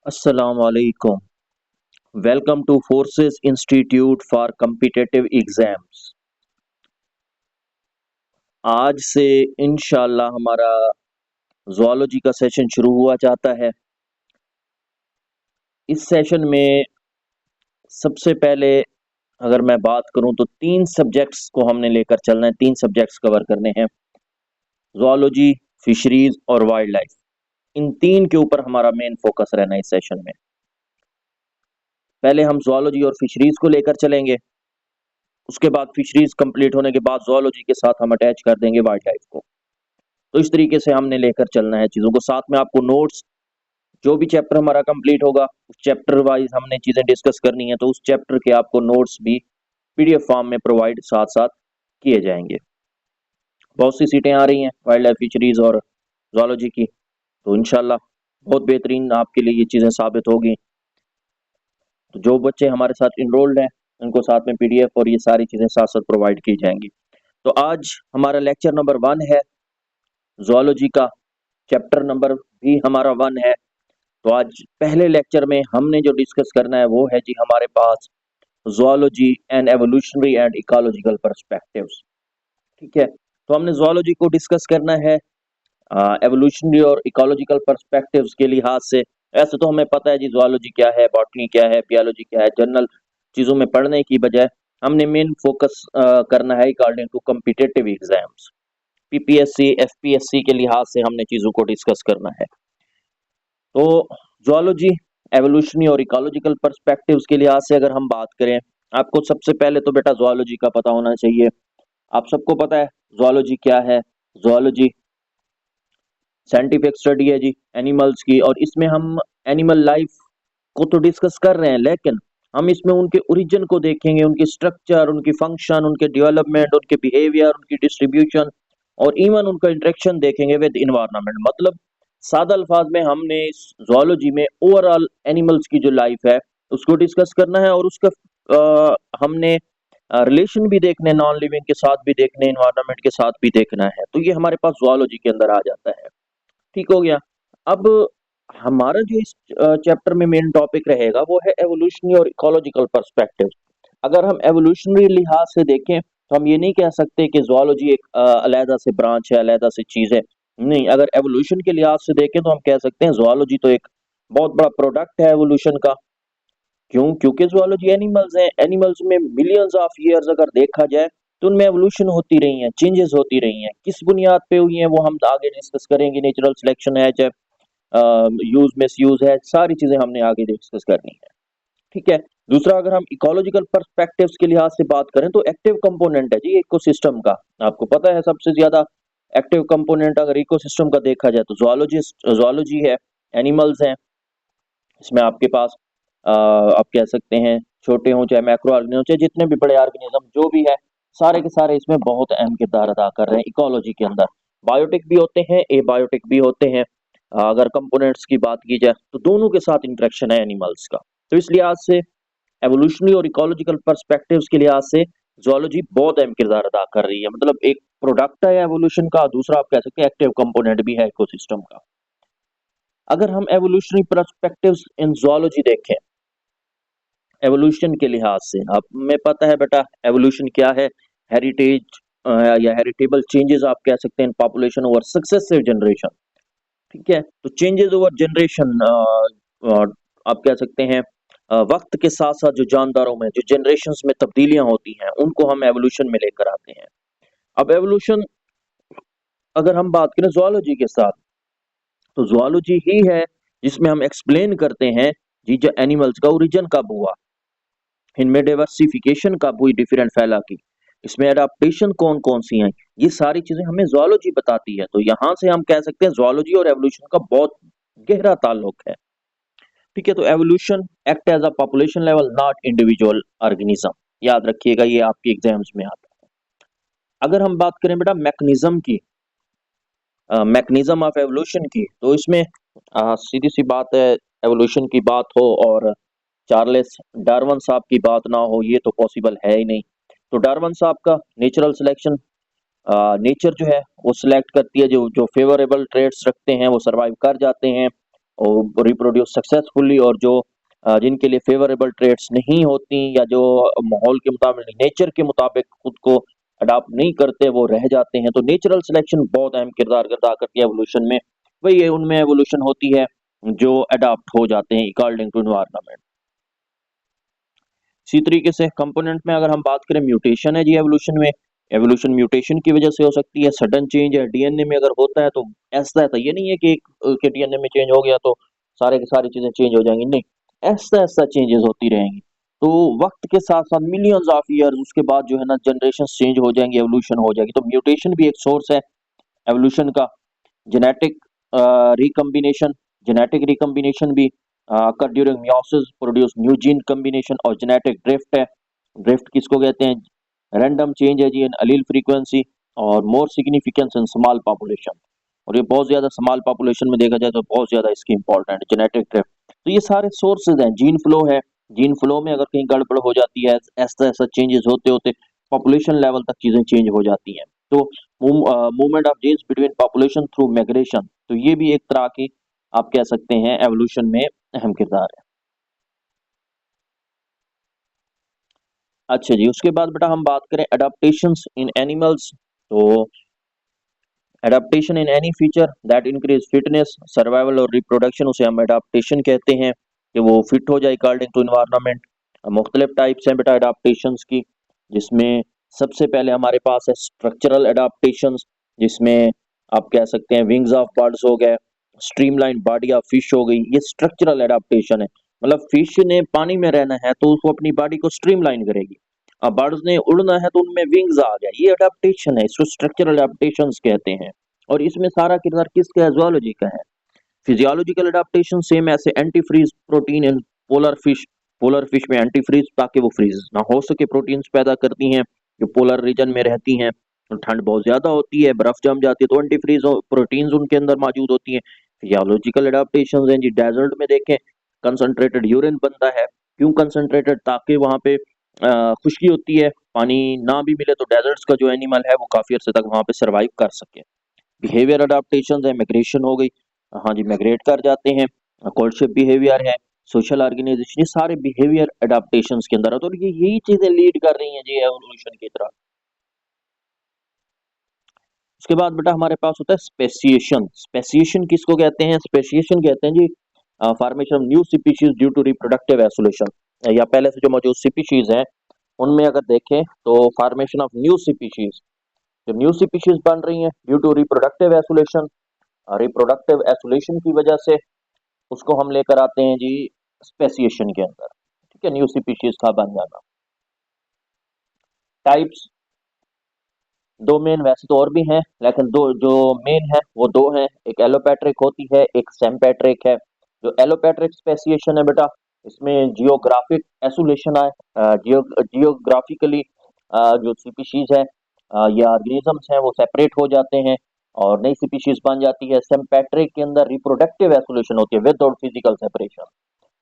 Assalamu alaikum. Welcome to Forces Institute for Competitive Exams. आज से इंशाल्लाह हमारा ज़ूलॉजी का सेशन शुरू हुआ जाता है। इस सेशन में सबसे पहले अगर मैं बात करूं तो 3 सब्जेक्ट्स को हमने लेकर चलना है, 3 सब्जेक्ट्स कवर करने हैं, ज़ूलॉजी, फिशरीज और वाइल्ड लाइफ। इन 3 के ऊपर हमारा मेन फोकस रहना है इस सेशन में। पहले हम ज़ूलॉजी और फिशरीज को लेकर चलेंगे, उसके बाद फिशरीज कंप्लीट होने के बाद ज़ूलॉजी के साथ हम अटैच कर देंगे वाइल्ड लाइफ को। तो इस तरीके से हमने लेकर चलना है चीज़ों को। साथ में आपको नोट्स, जो भी चैप्टर हमारा कंप्लीट होगा उस चैप्टर वाइज हमने चीज़ें डिस्कस करनी है, तो उस चैप्टर के आपको नोट्स भी पीडीएफ फॉर्म में प्रोवाइड साथ साथ किए जाएंगे। बहुत सी सीटें आ रही हैं वाइल्ड लाइफ, फिशरीज और ज़ूलॉजी की, तो इंशाल्लाह बहुत बेहतरीन आपके लिए ये चीज़ें साबित होगी। तो जो बच्चे हमारे साथ इनरोल्ड हैं उनको साथ में पीडीएफ और ये सारी चीज़ें साथ साथ प्रोवाइड की जाएंगी। तो आज हमारा लेक्चर नंबर 1 है, ज़ूलॉजी का चैप्टर नंबर भी हमारा 1 है। तो आज पहले लेक्चर में हमने जो डिस्कस करना है वो है जी हमारे पास zoology and evolutionary and ecological perspectives. ठीक है, तो हमने ज़ूलॉजी को डिस्कस करना है एवोल्यूशनरी और इकोलॉजिकल पर्सपेक्टिव्स के लिहाज से। ऐसे तो हमें पता है जी ज़ूलॉजी क्या है, बॉटनी क्या है, बियोलॉजी क्या है, जनरल चीज़ों में पढ़ने की बजाय हमने मेन फोकस करना है according to competitive exams, PPSC, FPSC के लिहाज से हमने चीज़ों को डिस्कस करना है। तो ज़ूलॉजी, एवोल्यूशनरी और इकोलॉजिकल पर्सपेक्टिव्स के लिहाज से अगर हम बात करें, आपको सबसे पहले तो बेटा ज़ूलॉजी का पता होना चाहिए। आप सबको पता है ज़ूलॉजी क्या है। ज़ूलॉजी साइंटिफिक स्टडी है जी एनिमल्स की, और इसमें हम एनिमल लाइफ को तो डिस्कस कर रहे हैं, लेकिन हम इसमें उनके ओरिजिन को देखेंगे, उनकी स्ट्रक्चर, उनकी फंक्शन, उनके डेवलपमेंट, उनके बिहेवियर, उनकी डिस्ट्रीब्यूशन और इवन उनका इंटरेक्शन देखेंगे विद इन्वायरमेंट। मतलब सादा अल्फाज में हमने इस ज़ूलॉजी में ओवरऑल एनिमल्स की जो लाइफ है उसको डिस्कस करना है, और उसका हमने रिलेशन भी देखने, नॉन लिविंग के साथ भी देखने, इन्वायरमेंट के साथ भी देखना है। तो ये हमारे पास ज़ूलॉजी के अंदर आ जाता है। ठीक हो गया। अब हमारा जो इस चैप्टर में मेन टॉपिक रहेगा वो है एवोल्यूशनरी और इकोलॉजिकल पर्सपेक्टिव। अगर हम एवोल्यूशनरी लिहाज से देखें तो हम ये नहीं कह सकते कि ज़ूलॉजी एक अलहदा से ब्रांच है, अलहदा से चीज़ है। नहीं, अगर एवोल्यूशन के लिहाज से देखें तो हम कह सकते हैं ज़ूलॉजी तो एक बहुत बड़ा प्रोडक्ट है एवोल्यूशन का। क्यों? क्योंकि ज़ूलॉजी एनिमल्स हैं, एनिमल्स में मिलियंस ऑफ ईयर्स अगर देखा जाए तो उनमें एवोल्यूशन होती रही है, चेंजेस होती रही हैं। किस बुनियाद पे हुई हैं वो हम आगे डिस्कस करेंगे। नेचुरल सिलेक्शन है, चाहे यूज मिस यूज है, सारी चीजें हमने आगे डिस्कस करनी है। ठीक है। दूसरा, अगर हम इकोलॉजिकल पर्सपेक्टिव्स के लिहाज से बात करें तो एक्टिव कंपोनेंट है जी इकोसिस्टम का। आपको पता है सबसे ज्यादा एक्टिव कंपोनेंट अगर इकोसिस्टम का देखा जाए तो ज़ूलॉजी है, एनिमल्स हैं। इसमें आपके पास आप कह सकते हैं छोटे हों चाहे मैक्रो ऑर्गेनिज्म, चाहे जितने भी बड़े ऑर्गेनिज्म जो भी है, सारे के सारे इसमें बहुत अहम किरदार अदा कर रहे हैं इकोलॉजी के अंदर। बायोटिक भी होते हैं, एबायोटिक भी होते हैं। अगर कंपोनेंट्स की बात की जाए तो दोनों के साथ इंटरेक्शन है एनिमल्स का। तो इस लिहाज से एवोल्यूशनरी और इकोलॉजिकल पर्सपेक्टिव्स के लिहाज से ज़ूलॉजी बहुत अहम किरदार अदा कर रही है। मतलब एक प्रोडक्ट है एवोल्यूशन का, दूसरा आप कह सकते हैं एक्टिव कंपोनेंट भी है इकोसिस्टम का। अगर हम एवोल्यूशनरी पर्सपेक्टिव्स इन ज़ूलॉजी देखें, एवोल्यूशन के लिहाज से आप में पता है बेटा एवोल्यूशन क्या है। हेरिटेज या हेरिटेबल चेंजेस आप कह सकते हैं पॉपुलेशन ओवर सक्सेसिव जनरेशन। ठीक है, तो चेंजेस ओवर जनरेशन आप कह सकते हैं वक्त के साथ साथ जो जानदारों में जो जनरेशंस में तब्दीलियां होती हैं उनको हम एवोल्यूशन में लेकर आते हैं। अब एवोल्यूशन अगर हम बात करें ज़ूलॉजी के साथ, तो ज़ूलॉजी ही है जिसमें हम एक्सप्लेन करते हैं जी जो एनिमल्स का ओरिजिन कब हुआ, इनमें डाइवर्सिफिकेशन कब हुई डिफरेंट फैला की, इसमें एडाप्टेशन कौन कौन सी हैं, ये सारी चीजें हमें ज़ूलॉजी बताती है। तो यहाँ से हम कह सकते हैं ज़ूलॉजी और एवोल्यूशन का बहुत गहरा ताल्लुक है। ठीक है, तो evolution act as a population level not individual organism, याद रखिएगा ये आपके एग्जाम्स में आता है। अगर हम बात करें बेटा मैकेनिज्म की, मैकेनिज्म ऑफ एवोल्यूशन की, तो इसमें सीधी सी बात है, एवोल्यूशन की बात हो और चार्ल्स डार्विन साहब की बात ना हो ये तो पॉसिबल है ही नहीं। तो डार्विन साहब का नेचुरल सिलेक्शन, नेचर जो है वो सिलेक्ट करती है, जो जो फेवरेबल ट्रेड्स रखते हैं वो सरवाइव कर जाते हैं। और रिप्रोड्यूस सक्सेसफुली, और जो जिनके लिए फेवरेबल ट्रेड्स नहीं होती या जो माहौल के मुताबिक, नेचर के मुताबिक खुद को अडाप्ट नहीं करते, वो रह जाते हैं। तो नेचुरल सिलेक्शन बहुत अहम किरदार अदा करती है एवोल्यूशन में। वही है, उनमें एवोल्यूशन होती है जो अडाप्ट हो जाते हैं अकॉर्डिंग टू एनवायरनमेंट। इसी तरीके से कंपोनेंट में अगर हम बात करें, म्यूटेशन है जी एवोल्यूशन में। एवोल्यूशन म्यूटेशन की वजह से हो सकती है, सडन चेंज है डीएनए में अगर होता है तो ऐसा है, तो ये नहीं है कि एक के डीएनए में चेंज हो गया तो सारे की सारी चीजें चेंज हो जाएंगी, नहीं, ऐसा ऐसा चेंजेस होती रहेंगी। तो वक्त के साथ साथ मिलियंस ऑफ ईयर उसके बाद जो है ना जनरेशन चेंज हो जाएंगी, एवोल्यूशन हो जाएगी। तो म्यूटेशन भी एक सोर्स है एवोल्यूशन का। जेनेटिक रिकम्बिनेशन, जेनेटिक रिकम्बिनेशन भी occur during meiosis, produce new gene combination, और जेनेटिक ड्रिफ्ट है। ड्रिफ्ट किसको कहते हैं? रैंडम चेंज है जी इन अलील फ्रीक्वेंसी, और मोर सिग्निफिकेंस इन स्मॉल पॉपुलेशन, और ये बहुत ज्यादा स्मॉल पॉपुलेशन में देखा जाए तो बहुत ज्यादा इसकी इंपॉर्टेंट जेनेटिक ड्रिफ्ट। तो ये सारे सोर्सेज हैं। जीन फ्लो है, जीन फ्लो में अगर कहीं गड़बड़ हो जाती है, ऐसा ऐसा चेंजेस होते होते पॉपुलेशन लेवल तक चीजें चेंज हो जाती हैं। तो movement of genes between population through migration, तो ये भी एक तरह की आप कह सकते हैं एवोल्यूशन में अहम किरदार है। अच्छा जी, उसके बाद बेटा हम बात करें अडेप्टेशंस इन एनिमल्स। तो adaptation in any feature that increase fitness, survival और रिप्रोडक्शन, उसे हम एडेप्टेशन कहते हैं, कि वो फिट हो जाए अकॉर्डिंग टू इन्वायरमेंट। मुख्तलिफ टाइप्स हैं बेटा एडेप्टेशंस की, जिसमें सबसे पहले हमारे पास है स्ट्रक्चरल एडेप्टेशंस, जिसमें आप कह सकते हैं विंग्स ऑफ बर्ड्स हो गए, स्ट्रीमलाइन बॉडी ऑफ फिश हो गई, ये स्ट्रक्चरल एडेप्टेशन है। मतलब फिश ने पानी में रहना है तो उसको अपनी बॉडी को स्ट्रीमलाइन करेगी। अब बर्ड्स ने उड़ना है तो उनमें विंग्स आ गया, ये अडेप्टेशन है, इसको स्ट्रक्चरल एडेप्टेशंस कहते हैं। और इसमें सारा किरदार किसका है? ज़ूलॉजी का है। फिजियोलॉजिकल अडेप्टेशन सेम ऐसे anti freeze protein in polar fish, polar fish में एंटी फ्रीज ताकि वो फ्रीज ना हो सके प्रोटीन्स पैदा करती हैं जो पोलर रीजन में रहती हैं। तो ठंड बहुत ज्यादा होती है, बर्फ जम जाती है, तो एंटी फ्रीज प्रोटीन्स उनके अंदर मौजूद होती हैं। फिजियोलॉजिकल अडेप्टेशन हैं जी, डेजर्ट में देखें कंसंट्रेटेड यूरिन बनता है। क्यों कंसंट्रेटेड? ताकि वहां पे खुश्की होती है, पानी ना भी मिले तो डेजर्ट्स का जो एनिमल है वो काफी अर्से तक वहां पे सर्वाइव कर सके। बिहेवियर अडेप्टेशन है, माइग्रेशन हो गई, हाँ जी माइग्रेट कर जाते हैं। कोल्डशिप बिहेवियर है, सोशल ऑर्गेनाइजेशन, ये सारे बिहेवियर अडेप्टेशन के अंदर है। तो ये यही चीजें लीड कर रही हैं जी एवोल्यूशन की तरफ। उसके बाद बेटा हमारे पास होता है स्पेसिएशन। स्पेसिएशन किसको कहते हैं? स्पेसिएशन कहते हैं जी formation of new species due to reproductive isolation, या पहले से जो मौजूद स्पीशीज हैं उनमें अगर देखें तो फॉर्मेशन ऑफ न्यू स्पीशीज, जो न्यू स्पीशीज बन रही हैं due to reproductive isolation, reproductive isolation की वजह से उसको हम लेकर आते हैं जी स्पेसिएशन के अंदर। ठीक है, न्यू स्पीशीज का बन जाना। टाइप्स दो मेन, वैसे तो और भी हैं लेकिन दो जो मेन है वो दो हैं, एक एलोपैट्रिक होती है, एक सेम्पैट्रिक है। जो एलोपैट्रिक स्पेसिएशन है बेटा, इसमें जियोग्राफिक एसोलेशन है, जियोग्राफिकली जो स्पीशीज है या ऑर्गेनिजम्स हैं वो सेपरेट हो जाते हैं और नई स्पीशीज बन जाती है। सेम्पैट्रिक के अंदर रिप्रोडक्टिव एसोलेशन होती है विदाउट फिजिकल सेपरेशन,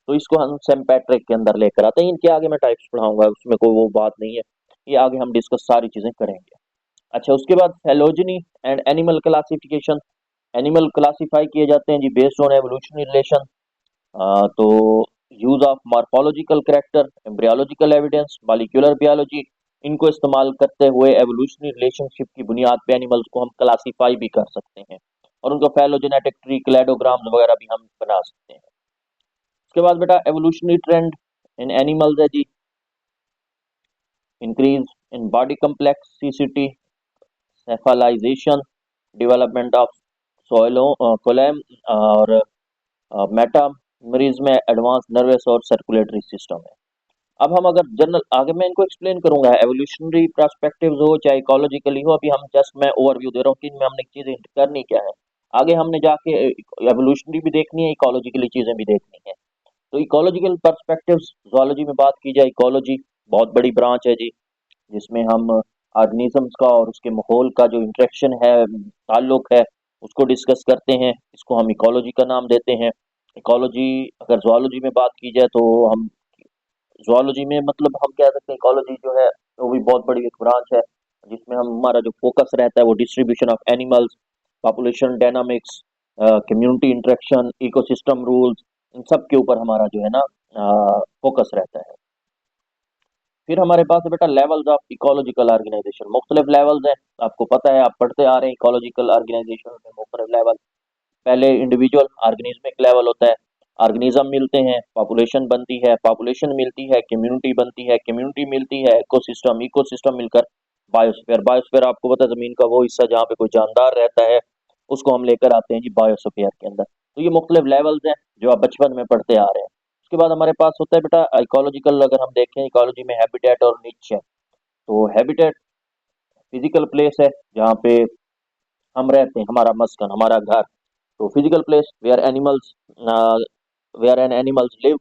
तो इसको हम सेम्पैट्रिक के अंदर लेकर आते हैं। इनके आगे मैं टाइप्स पढ़ाऊंगा, उसमें कोई वो बात नहीं है, ये आगे हम डिस्कस सारी चीजें करेंगे। अच्छा, उसके बाद phylogeny and animal classification. Animal classify किए जाते हैं जी बेस्ड ऑन एवोल्यूशनरी रिलेशन। तो use of morphological character, embryological evidence, molecular biology, इनको इस्तेमाल करते हुए एवोल्यूशनरी रिलेशनशिप की बुनियाद पे एनिमल्स को हम क्लासिफाई भी कर सकते हैं और उनको फेलोजेनेटिक ट्री, क्लेडोग्राम्स वगैरह भी हम बना सकते हैं। उसके बाद बेटा एवोल्यूशनरी ट्रेंड इन एनिमल्स है जी, increase in body complexity, cephalization, development of coelom, और मेटामरीज में एडवांस नर्वस और सर्कुलेटरी सिस्टम है। अब हम अगर जनरल आगे मैं इनको एक्सप्लेन करूंगा, एवोल्यूशनरी पर्सपेक्टिव हो चाहे इकोलॉजिकली हो, अभी हम जस्ट मैं ओवरव्यू दे रहा हूँ कि इनमें हमने चीजें करनी क्या है। आगे हमने जाके एवोल्यूशनरी भी देखनी है, इकोलॉजिकली चीजें भी देखनी है। तो इकोलॉजिकल पर्सपेक्टिव, जोलॉजी में बात की जाए, इकोलॉजी बहुत बड़ी ब्रांच है जी, जिसमें हम ऑर्गेनिजम्स का और उसके माहौल का जो इंटरेक्शन है, ताल्लुक है, उसको डिस्कस करते हैं। इसको हम इकोलॉजी का नाम देते हैं। इकोलॉजी अगर जोलॉजी में बात की जाए तो हम जोलॉजी में मतलब हम कह सकते हैं इकोलॉजी जो है वो भी बहुत बड़ी एक ब्रांच है, जिसमें हम हमारा जो फोकस रहता है वो distribution of animals, population dynamics, community interaction, ecosystem rules, इन सब के ऊपर हमारा जो है ना फोकस रहता है। फिर हमारे पास है बेटा लेवल्स ऑफ इकोलॉजिकल ऑर्गेनाइजेशन। मुख्तलिफ लेवल्स हैं, आपको पता है, आप पढ़ते आ रहे हैं इकोलॉजिकल ऑर्गेनाइजेशन में मुख्तलिफ लेवल। पहले इंडिविजुअल ऑर्गेनिज्मिक लेवल होता है, ऑर्गेनिज्म मिलते हैं, पॉपुलेशन बनती है, पॉपुलेशन मिलती है, कम्युनिटी बनती है, कम्युनिटी मिलती है, इकोसिस्टम, इकोसिस्टम मिलकर बायोस्फीयर। बायोस्फीयर आपको पता है जमीन का वो हिस्सा जहाँ पे कोई जानदार रहता है, उसको हम लेकर आते हैं जी बायोस्फीयर के अंदर। तो ये मुख्तलिफ लेवल्स हैं जो आप बचपन में पढ़ते आ रहे हैं। उसके बाद हमारे पास होता है बेटा इकोलॉजिकल, अगर हम देखें इकोलॉजी में हैबिटेट और निच है। तो हैबिटेट फिजिकल प्लेस है जहाँ पे हम रहते हैं, हमारा मस्कन, हमारा घर। तो physical place where animals where an animals live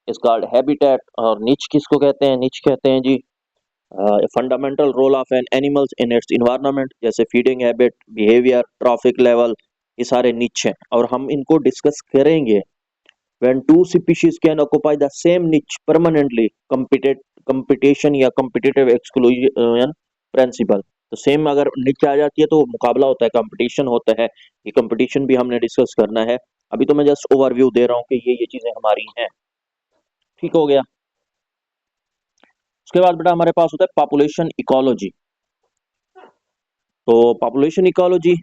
is called habitat. और निच किसको कहते हैं? निच कहते हैं जी fundamental role of an animals in its environment, जैसे feeding habit, behaviour, trophic level, ये सारे निच हैं और हम इनको डिस्कस करेंगे। when two species can occupy the same niche permanently, competition या competitive exclusion principle। तो सेम अगर निच आ जाती है तो मुकाबला होता है, कंपटीशन होता है। ये कंपटीशन भी हमने डिस्कस करना है। अभी तो मैं जस्ट ओवरव्यू दे रहा हूँ कि ये चीजें हमारी हैं। ठीक हो गया। उसके बाद बेटा हमारे पास होता है पॉपुलेशन इकोलॉजी। तो पॉपुलेशन इकोलॉजी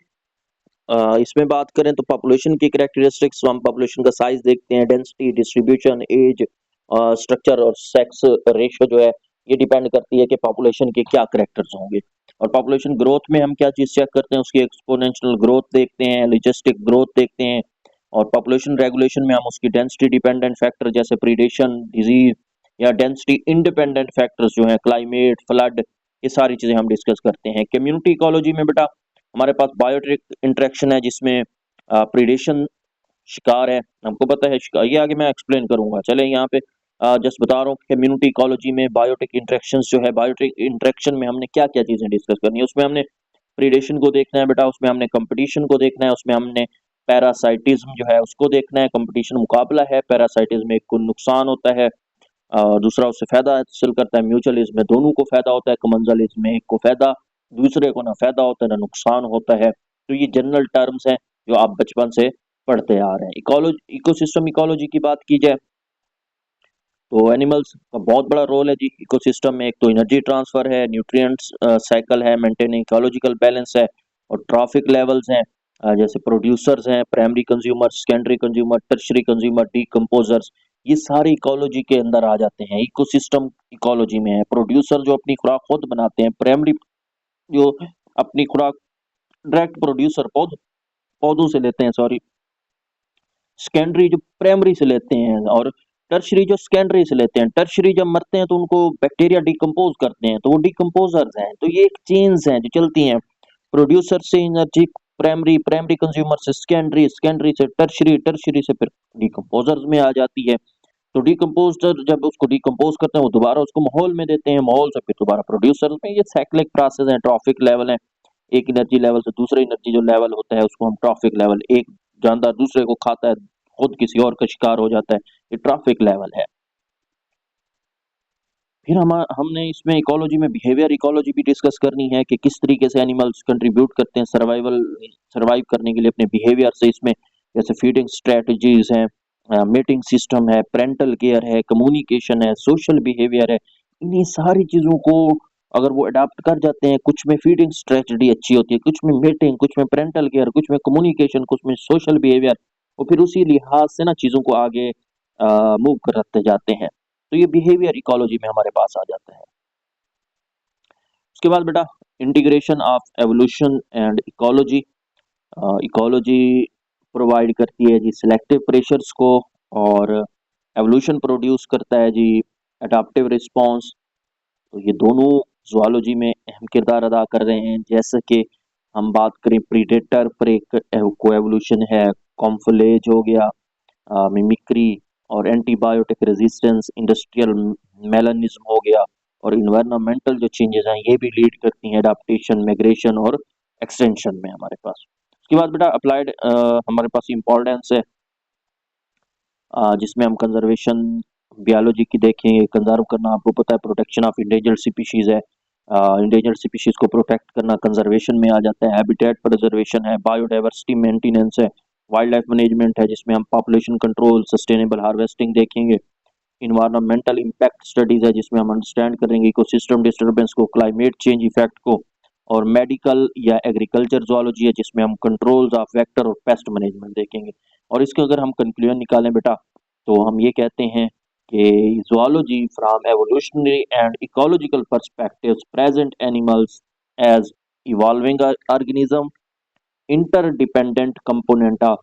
इसमें बात करें तो पॉपुलेशन की कैरेक्टरिस्टिक्स, हम पॉपुलेशन का साइज देखते हैं, डेंसिटी, डिस्ट्रीब्यूशन, एज, स्ट्रक्चर और सेक्स रेशियो जो है ये डिपेंड करती है कि पॉपुलेशन के क्या करेक्टर्स होंगे। और पॉपुलेशन ग्रोथ में हम क्या चीज चेक करते हैं? उसकी एक्सपोनेंशियल ग्रोथ देखते हैं, लॉजिस्टिक ग्रोथ देखते हैं। और पॉपुलेशन रेगुलेशन में हम उसकी डेंसिटी डिपेंडेंट फैक्टर जैसे प्रीडेशन, डिजीज या डेंसिटी इंडिपेंडेंट फैक्टर्स जो है क्लाइमेट, फ्लड, ये सारी चीजें हम डिस्कस करते हैं। कम्युनिटी इकोलॉजी में बेटा हमारे पास बायोटिक इंटरेक्शन है जिसमें प्रीडेशन शिकार है, हमको पता है शिकार, ये आगे मैं एक्सप्लेन करूंगा। चले यहाँ पे जस्ट बता रहा हूँ कम्युनिटी इकोलॉजी में बायोटिक इंटरेक्शंस जो है, बायोटिक इंटरेक्शन में हमने क्या क्या चीजें डिस्कस करनी है। उसमें हमने प्रीडेशन को देखना है बेटा, उसमें हमने कंपटीशन को देखना है, उसमें हमने पैरासाइटिज्म जो है उसको देखना है। कंपटीशन मुकाबला है, पैरासाइटिज्म में एक को नुकसान होता है, दूसरा उससे फायदा हासिल करता है। म्यूचुअलिज्म में दोनों को फायदा होता है, कमंजलिज्म में एक को फायदा, दूसरे को ना फायदा होता है ना नुकसान होता है। तो ये जनरल टर्म्स हैं जो आप बचपन से पढ़ते आ रहे हैं। इकोलॉजी, इकोसिस्टम इकोलॉजी की बात की जाए तो एनिमल्स का बहुत बड़ा रोल है जी इकोसिस्टम में। एक तो एनर्जी ट्रांसफर है, न्यूट्रिएंट्स साइकिल है, मेंटेनिंग इकोलॉजिकल बैलेंस है, और ट्रॉफिक लेवल्स हैं, जैसे प्रोड्यूसर्स हैं, primary consumer, secondary consumer, tertiary consumer, decomposers, ये सारी इकोलॉजी के अंदर आ जाते हैं। इकोसिस्टम इकोलॉजी में है प्रोड्यूसर जो अपनी खुराक खुद बनाते हैं, प्राइमरी जो अपनी खुराक डायरेक्ट प्रोड्यूसर पौधों से लेते हैं, सॉरी, सेकेंडरी जो प्राइमरी से लेते हैं, और टर्शरी जो सेकेंडरी से लेते हैं। टर्शरी जब मरते हैं तो उनको बैक्टीरिया डिकम्पोज करते हैं, तो वो डिकम्पोजर्स हैं। तो ये एक चेन्स हैं जो चलती हैं, प्रोड्यूसर से एनर्जी, प्राइमरी, प्राइमरी कंज्यूमर से सेकेंडरी, सेकेंडरी से टर्शरी, टर्शरी से फिर डिकम्पोजर्स में आ जाती है। तो डिकम्पोजर जब उसको डिकम्पोज करते हैं वो दोबारा उसको माहौल में देते हैं, माहौल से फिर दोबारा प्रोड्यूसर में। ये साइक्लिक प्रोसेस है, ट्रॉफिक लेवल है। एक एनर्जी लेवल से दूसरे एनर्जी जो लेवल होता है उसको हम ट्रॉफिक लेवल, एक जानदार दूसरे को खाता है, खुद किसी और का शिकार हो जाता है, ये ट्रॉफिक लेवल है। फिर हमने इसमें इकोलॉजी में बिहेवियर इकोलॉजी भी डिस्कस करनी है कि किस तरीके से एनिमल्स कंट्रीब्यूट करते हैं सर्वाइव करने के लिए अपने बिहेवियर से। इसमें जैसे फीडिंग स्ट्रेटजीज हैं, मेटिंग सिस्टम है, पेरेंटल केयर है, कम्युनिकेशन है, सोशल बिहेवियर है। इन्हीं सारी चीजों को अगर वो अडाप्ट कर जाते हैं, कुछ में फीडिंग स्ट्रेटजी अच्छी होती है, कुछ में मेटिंग, कुछ में पेरेंटल केयर, कुछ में कम्युनिकेशन, कुछ में सोशल बिहेवियर, और फिर उसी लिहाज से ना चीजों को आगे मूव करते जाते हैं। तो ये बिहेवियर इकोलॉजी में हमारे पास आ जाता है। उसके बाद बेटा integration of evolution and ecology. Ecology provide करती है जी सिलेक्टिव प्रेशर्स को, और एवोल्यूशन प्रोड्यूस करता है जी अडाप्टिव रिस्पॉन्स। तो ये दोनों ज़ूलॉजी में अहम किरदार अदा कर रहे हैं। जैसे कि हम बात करें प्रीडेटर प्रे को एवोल्यूशन है, कॉम्फलेज हो गया, मिमिक्री और एंटीबायोटिक रेजिस्टेंस, इंडस्ट्रियल मेलानिज्म हो गया, और इन्वायरमेंटल जो चेंजेस हैं ये भी लीड करती हैं अडाप्टेशन, माइग्रेशन और एक्सटेंशन में हमारे पास। उसके बाद बेटा अप्लाइड हमारे पास इम्पोर्टेंस है, जिसमें हम कंजर्वेशन बायोलॉजी की देखेंगे। कंजर्व करना आपको पता है, प्रोटेक्शन ऑफ इंडेंजर्ड स्पीशीज है, इंडेंजर्ड स्पीशीज को प्रोटेक्ट करना कंजर्वेशन में आ जाता है, हैबिटेट प्रिजर्वेशन है, बायोडाइवर्सिटी मेंटेनेंस है, वाइल्ड लाइफ मैनेजमेंट है जिसमें हम पॉपुलेशन कंट्रोल, सस्टेनेबल हार्वेस्टिंग देखेंगे, इन्वायरमेंटल इम्पैक्ट स्टडीज है जिसमें हम अंडरस्टैंड करेंगे इकोसिस्टम डिस्टर्बेंस को, क्लाइमेट चेंज इफेक्ट को, और मेडिकल या एग्रीकल्चर जोलॉजी है जिसमें हम कंट्रोल्स ऑफ वेक्टर और पेस्ट मैनेजमेंट देखेंगे। और इसके अगर हम कंक्लूजन निकालें बेटा तो हम ये कहते हैं कि zoology from evolutionary and ecological perspectives present animals as evolving organism, interdependent component of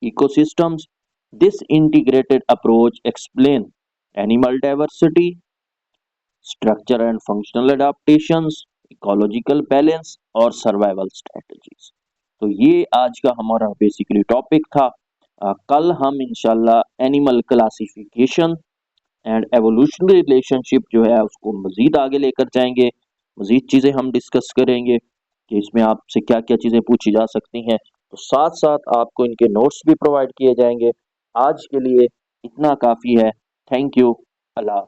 ecosystems. This integrated approach explain animal diversity, structure and functional adaptations, ecological balance और survival strategies। तो ये आज का हमारा बेसिकली टॉपिक था। कल हम इंशाल्लाह animal classification and evolutionary relationship जो है उसको मजीद आगे लेकर जाएंगे, मजीद चीज़ें हम डिस्कस करेंगे कि इसमें आपसे क्या क्या चीज़ें पूछी जा सकती हैं, तो साथ साथ आपको इनके नोट्स भी प्रोवाइड किए जाएंगे। आज के लिए इतना काफ़ी है। Thank you. अल्लाह।